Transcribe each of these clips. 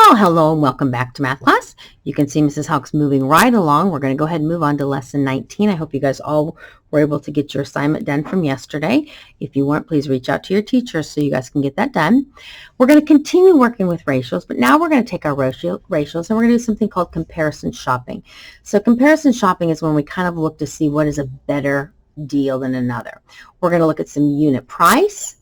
Well, hello and welcome back to math class. You can see Mrs. Hawks moving right along. We're going to go ahead and move on to lesson 19. I hope you guys all were able to get your assignment done from yesterday. If you weren't, please reach out to your teacher so you guys can get that done. We're going to continue working with ratios, but now we're going to take our ratios and we're going to do something called comparison shopping. So comparison shopping is when we kind of look to see what is a better deal than another. We're going to look at some unit price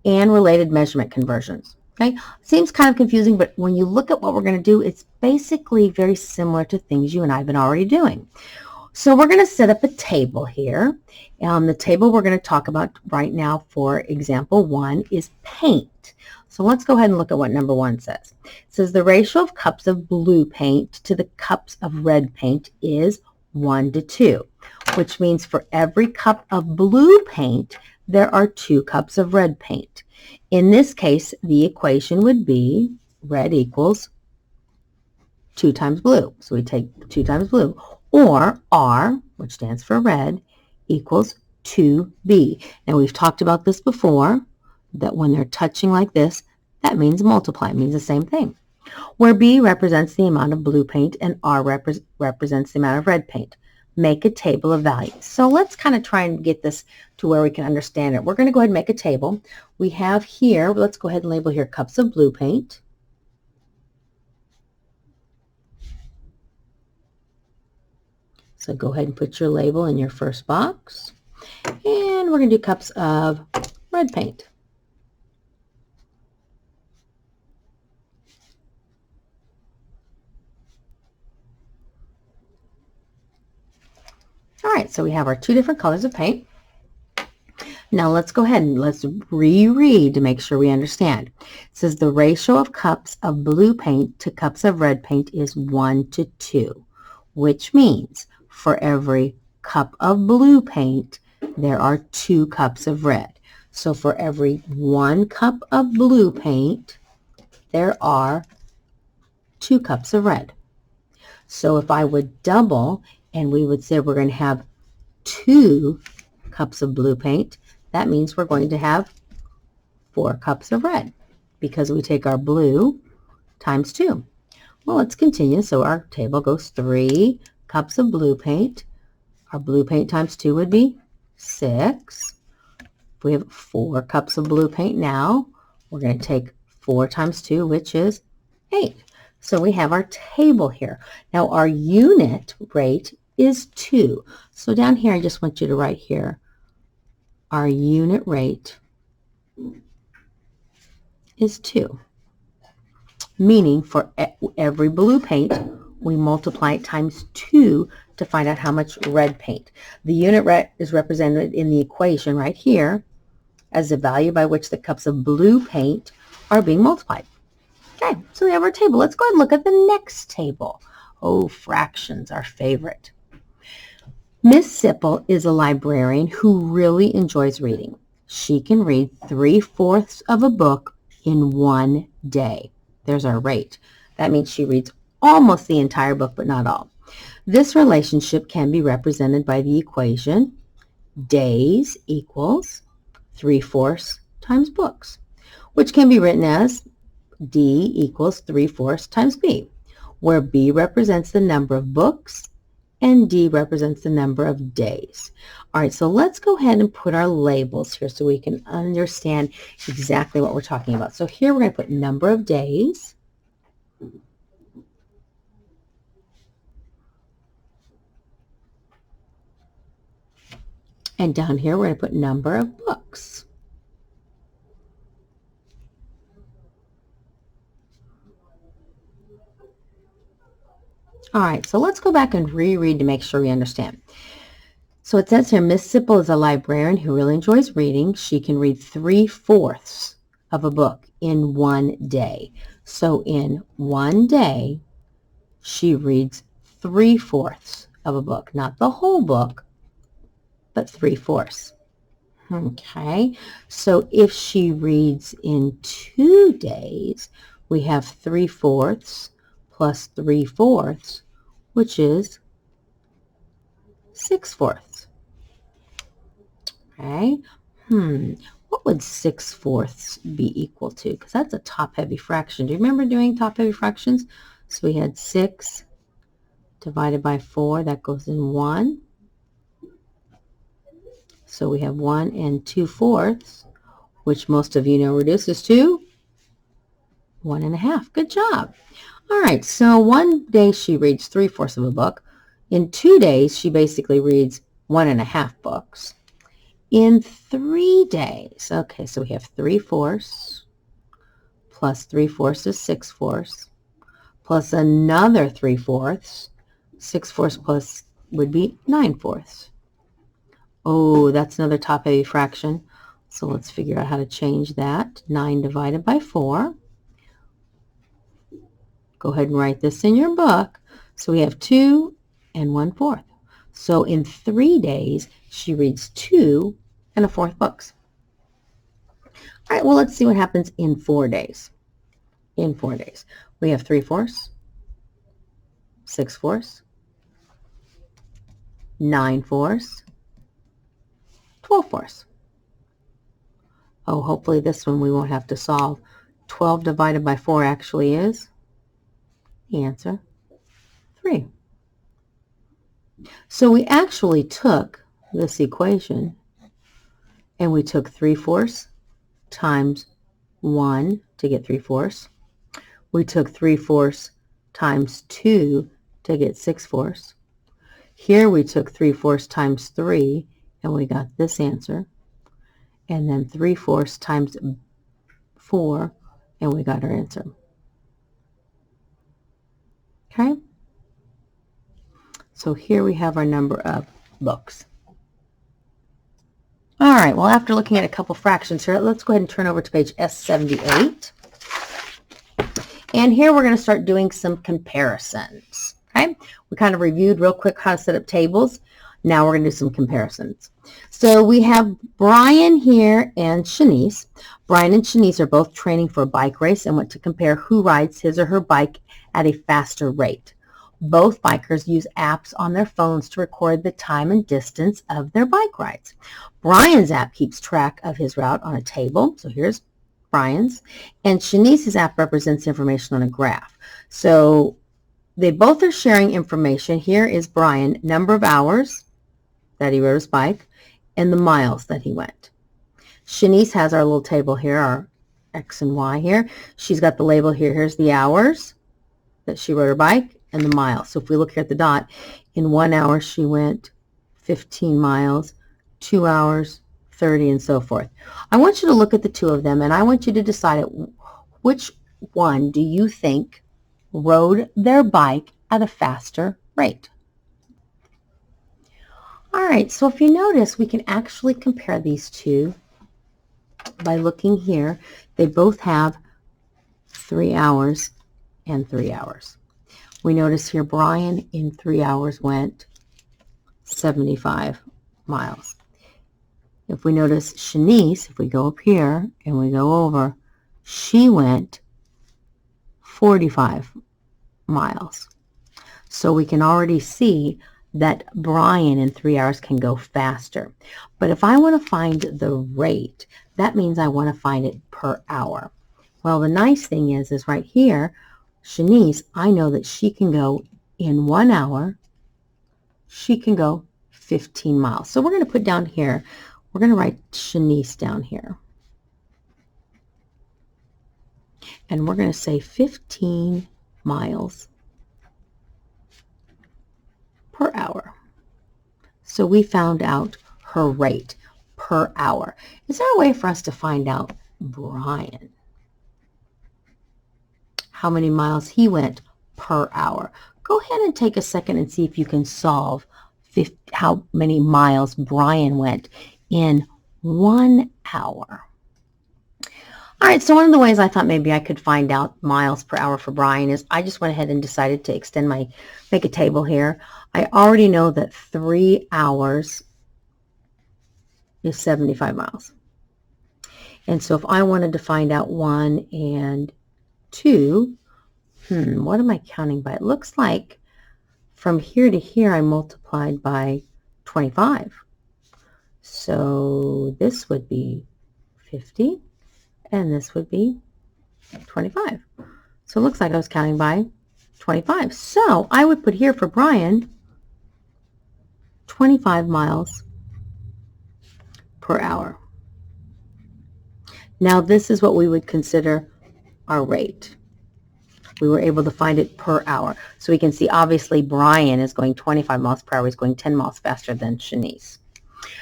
and related measurement conversions. Okay, seems kind of confusing, but when you look at what we're going to do, it's basically very similar to things you and I have been already doing. So we're going to set up a table here. The table we're going to talk about right now, for example 1, is paint. So let's go ahead and look at what number 1 says. It says the ratio of cups of blue paint to the cups of red paint is 1 to 2, which means for every cup of blue paint, there are 2 cups of red paint. In this case, the equation would be red equals 2 times blue. So we take 2 times blue. Or R, which stands for red, equals 2B. Now we've talked about this before, that when they're touching like this, that means multiply. It means the same thing. Where B represents the amount of blue paint and R represents the amount of red paint. Make a table of values. So let's kind of try and get this to where we can understand it. We're going to go ahead and make a table. We have here, let's go ahead and label here cups of blue paint. So go ahead and put your label in your first box. And we're going to do cups of red paint. All right, so we have our 2 different colors of paint. Now let's go ahead and let's reread to make sure we understand. It says the ratio of cups of blue paint to cups of red paint is 1 to 2, which means for every cup of blue paint, there are 2 cups of red. So for every 1 cup of blue paint, there are 2 cups of red. So if I would double, and we would say we're going to have 2 cups of blue paint, that means we're going to have 4 cups of red, because we take our blue times 2. Well, let's continue. So our table goes 3 cups of blue paint. Our blue paint times 2 would be 6. If we have 4 cups of blue paint now, we're going to take 4 times 2, which is 8. So we have our table here. Now our unit rate is 2. So down here, I just want you to write here, our unit rate is 2. Meaning for every blue paint, we multiply it times 2 to find out how much red paint. The unit rate is represented in the equation right here as the value by which the cups of blue paint are being multiplied. Okay, so we have our table. Let's go ahead and look at the next table. Oh, fractions, our favorite. Miss Sipple is a librarian who really enjoys reading. She can read 3/4 of a book in 1 day. There's our rate. That means she reads almost the entire book, but not all. This relationship can be represented by the equation days equals 3/4 times books, which can be written as D equals 3/4 times B, where B represents the number of books and D represents the number of days. All right, so let's go ahead and put our labels here so we can understand exactly what we're talking about. So here we're going to put number of days. And down here we're going to put number of books. All right, so let's go back and reread to make sure we understand. So it says here, Miss Sipple is a librarian who really enjoys reading. She can read 3/4 of a book in 1 day. So in 1 day, she reads 3/4 of a book, not the whole book, but 3/4. Okay, so if she reads in 2 days, we have 3/4 plus 3/4, which is 6/4. Okay, what would 6/4 be equal to? Because that's a top-heavy fraction. Do you remember doing top-heavy fractions? So we had 6 divided by 4. That goes in 1. So we have 1 2/4, which most of you know reduces to 1 1/2. Good job. All right, so one day she reads 3/4 of a book. In 2 days, she basically reads 1 1/2 books. In 3 days, okay, so we have 3/4 plus 3/4 is 6/4 plus another 3/4. 6/4 plus would be 9/4. Oh, that's another top-heavy fraction. So let's figure out how to change that. 9 divided by 4. Go ahead and write this in your book. So we have 2 1/4. So in 3 days, she reads 2 1/4 books. All right, well, let's see what happens in 4 days. In 4 days, we have 3/4, 6/4, 9/4, 12/4. Oh, hopefully this one we won't have to solve. 12 divided by 4 actually is the answer, 3. So we actually took this equation and we took 3/4 times 1 to get 3/4. We took 3/4 times 2 to get 6/4. Here we took 3/4 times 3 and we got this answer. And then 3/4 times 4 and we got our answer. Okay? So here we have our number of books. All right, well, after looking at a couple fractions here, let's go ahead and turn over to page S78. And here we're going to start doing some comparisons. Okay? We kind of reviewed real quick how to set up tables. Now we're going to do some comparisons. So we have Brian here and Shanice. Brian and Shanice are both training for a bike race and want to compare who rides his or her bike at a faster rate. Both bikers use apps on their phones to record the time and distance of their bike rides. Brian's app keeps track of his route on a table. So here's Brian's. And Shanice's app represents information on a graph. So they both are sharing information. Here is Brian, number of hours that he rode his bike and the miles that he went. Shanice has our little table here, our X and Y here. She's got the label here. Here's the hours that she rode her bike and the miles. So if we look here at the dot, in 1 hour she went 15 miles, 2 hours, 30, and so forth. I want you to look at the two of them, and I want you to decide which one do you think rode their bike at a faster rate. All right, so if you notice, we can actually compare these two by looking here. They both have 3 hours and 3 hours. We notice here Brian in 3 hours went 75 miles. If we notice Shanice, if we go up here and we go over, she went 45 miles. So we can already see that Brian in 3 hours can go faster. But if I want to find the rate, that means I want to find it per hour. Well, the nice thing is right here, Shanice, I know that she can go in 1 hour, she can go 15 miles. So we're going to put down here, we're going to write Shanice down here. And we're going to say 15 miles per hour. So we found out her rate per hour. Is there a way for us to find out Brian? How many miles he went per hour? Go ahead and take a second and see if you can solve how many miles Brian went in 1 hour. All right, so one of the ways I thought maybe I could find out miles per hour for Brian is I just went ahead and decided to make a table here. I already know that 3 hours is 75 miles. And so if I wanted to find out 1 and 2, what am I counting by? It looks like from here to here I multiplied by 25. So this would be 50, and this would be 25. So it looks like I was counting by 25. So I would put here for Brian 25 miles per hour. Now this is what we would consider our rate. We were able to find it per hour. So we can see obviously Brian is going 25 miles per hour. He's going 10 miles faster than Shanice.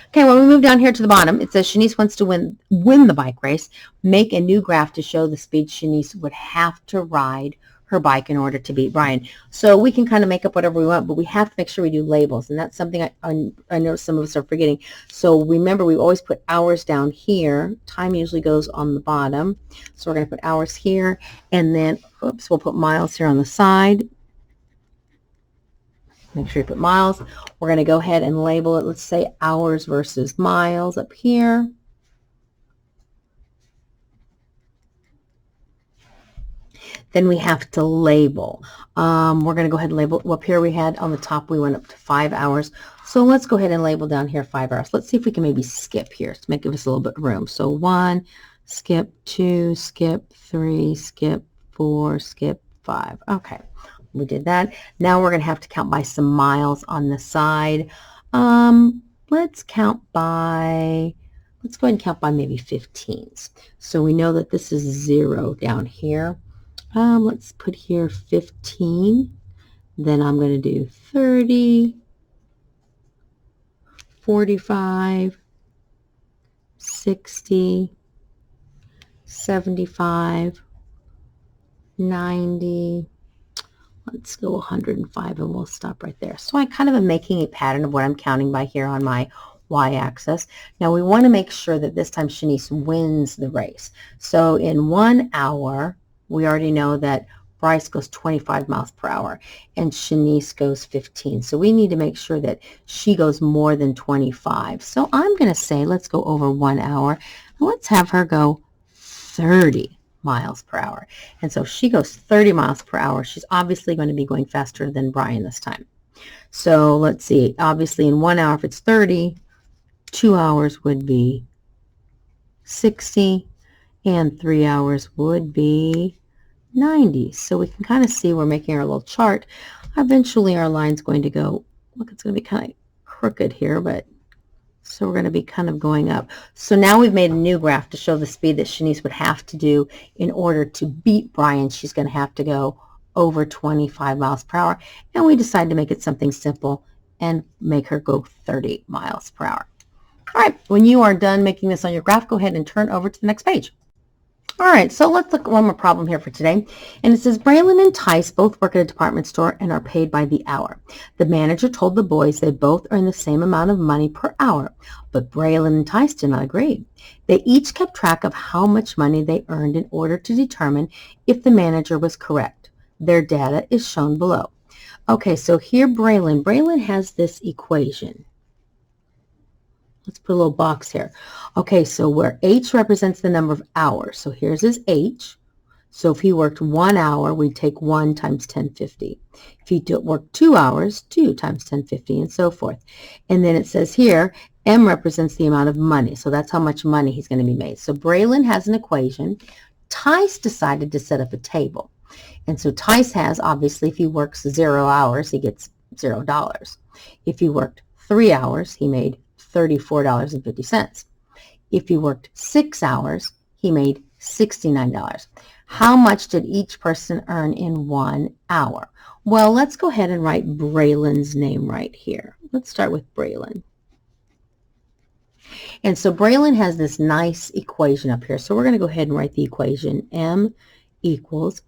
Okay, when we move down here to the bottom, it says Shanice wants to win the bike race. Make a new graph to show the speed Shanice would have to ride her bike in order to beat Brian. So we can kind of make up whatever we want, but we have to make sure we do labels, and that's something I know some of us are forgetting. So remember, we always put hours down here. Time usually goes on the bottom. So we're going to put hours here, and then, oops, we'll put miles here on the side. Make sure you put miles. We're going to go ahead and label it. Let's say hours versus miles up here. Then we have to label. We're going to go ahead and label. Well, up here we had on the top, we went up to 5 hours. So let's go ahead and label down here 5 hours. Let's see if we can maybe skip here to give us a little bit of room. So 1, skip 2, skip 3, skip 4, skip 5. Okay, we did that. Now we're going to have to count by some miles on the side. Let's go ahead and count by maybe 15s. So we know that this is 0 down here. Let's put here 15. Then I'm going to do 30, 45, 60, 75, 90. Let's go 105, and we'll stop right there. So I kind of am making a pattern of what I'm counting by here on my y-axis. Now we want to make sure that this time Shanice wins the race. So in 1 hour, we already know that Bryce goes 25 miles per hour and Shanice goes 15. So we need to make sure that she goes more than 25. So I'm going to say let's go over 1 hour. And let's have her go 30 miles per hour. And so if she goes 30 miles per hour, she's obviously going to be going faster than Brian this time. So let's see. Obviously in 1 hour, if it's 30, 2 hours would be 60. And 3 hours would be 90. So we can kind of see we're making our little chart. Eventually our line's going to go, look, it's going to be kind of crooked here, but so we're going to be kind of going up. So now we've made a new graph to show the speed that Shanice would have to do in order to beat Brian. She's going to have to go over 25 miles per hour. And we decided to make it something simple and make her go 30 miles per hour. All right, when you are done making this on your graph, go ahead and turn over to the next page. All right, so let's look at one more problem here for today. And it says, Braylon and Tice both work at a department store and are paid by the hour. The manager told the boys they both earn the same amount of money per hour, but Braylon and Tice did not agree. They each kept track of how much money they earned in order to determine if the manager was correct. Their data is shown below. Okay, so here Braylon has this equation. Let's put a little box here. Okay, so where H represents the number of hours. So here's his H. So if he worked 1 hour, we'd take 1 times 1050. If he worked 2 hours, 2 times 1050, and so forth. And then it says here, M represents the amount of money. So that's how much money he's going to be made. So Braylon has an equation. Tice decided to set up a table. And so Tice has, obviously, if he works 0 hours, he gets $0. If he worked 3 hours, he made $34.50. If he worked 6 hours, he made $69. How much did each person earn in 1 hour? Well, let's go ahead and write Braylon's name right here. Let's start with Braylon. And so Braylon has this nice equation up here. So we're going to go ahead and write the equation. M equals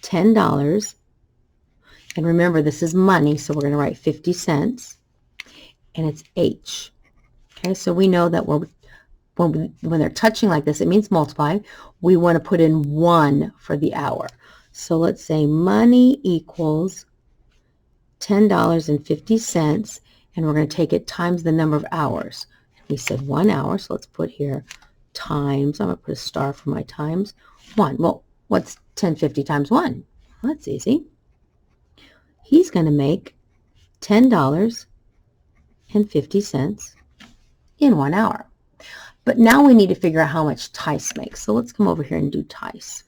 $10. And remember, this is money, so we're going to write 50 cents. And it's H. Okay, so we know that when they're touching like this, it means multiply. We want to put in 1 for the hour. So let's say money equals $10.50, and we're going to take it times the number of hours. We said 1 hour, so let's put here times. I'm going to put a star for my times 1. Well, what's 1050 times 1? Well, that's easy. He's going to make $10.50 in 1 hour. But now we need to figure out how much Tice makes. So let's come over here and do Tice.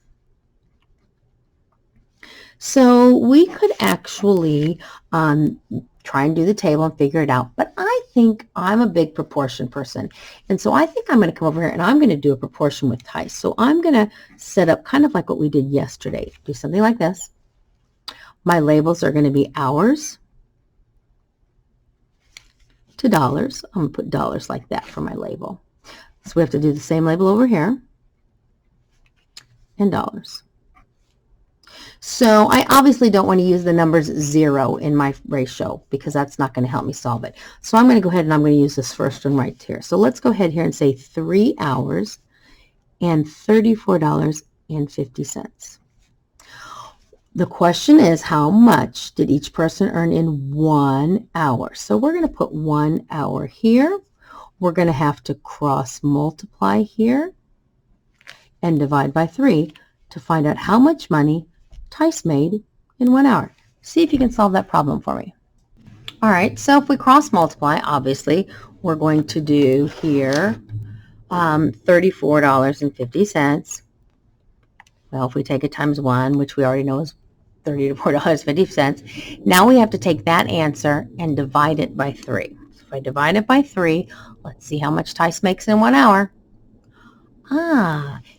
So we could actually try and do the table and figure it out. But I think I'm a big proportion person. And so I think I'm going to come over here and I'm going to do a proportion with Tice. So I'm going to set up kind of like what we did yesterday. Do something like this. My labels are going to be hours to dollars. I'm going to put dollars like that for my label. So we have to do the same label over here and dollars. So I obviously don't want to use the numbers 0 in my ratio because that's not going to help me solve it. So I'm going to go ahead and I'm going to use this first one right here. So let's go ahead here and say 3 hours and $34.50. The question is, how much did each person earn in 1 hour? So we're going to put 1 hour here. We're going to have to cross multiply here and divide by 3 to find out how much money Tice made in 1 hour. See if you can solve that problem for me. All right, so if we cross multiply, obviously, we're going to do here $34.50. Well, if we take it times 1, which we already know is $34.50, now we have to take that answer and divide it by 3. So if I divide it by 3, let's see how much Tice makes in 1 hour.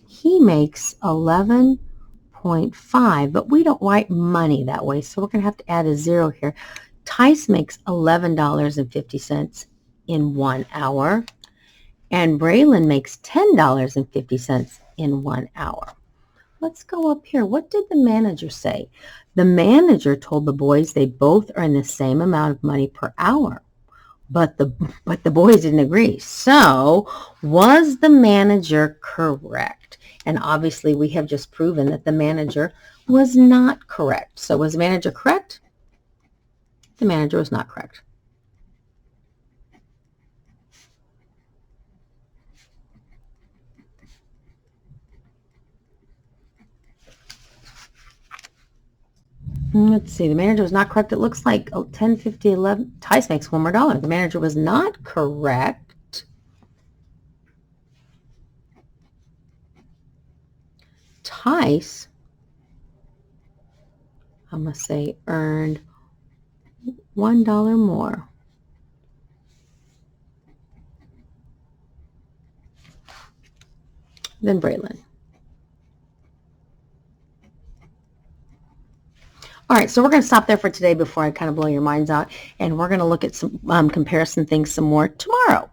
He makes 11.5, but we don't write money that way, so we're going to have to add a 0 here. Tice makes $11.50 in 1 hour, and Braylon makes $10.50 in 1 hour. Let's go up here. What did the manager say? The manager told the boys they both earn the same amount of money per hour, but the boys didn't agree. So was the manager correct? And obviously we have just proven that the manager was not correct. So was the manager correct? The manager was not correct. Let's see, the manager was not correct. It looks like 10, 50, 11. Tice makes $1 more. The manager was not correct. Tice, I'm going to say, earned $1 more. Than Braylon. All right, so we're going to stop there for today before I kind of blow your minds out, and we're going to look at some comparison things some more tomorrow.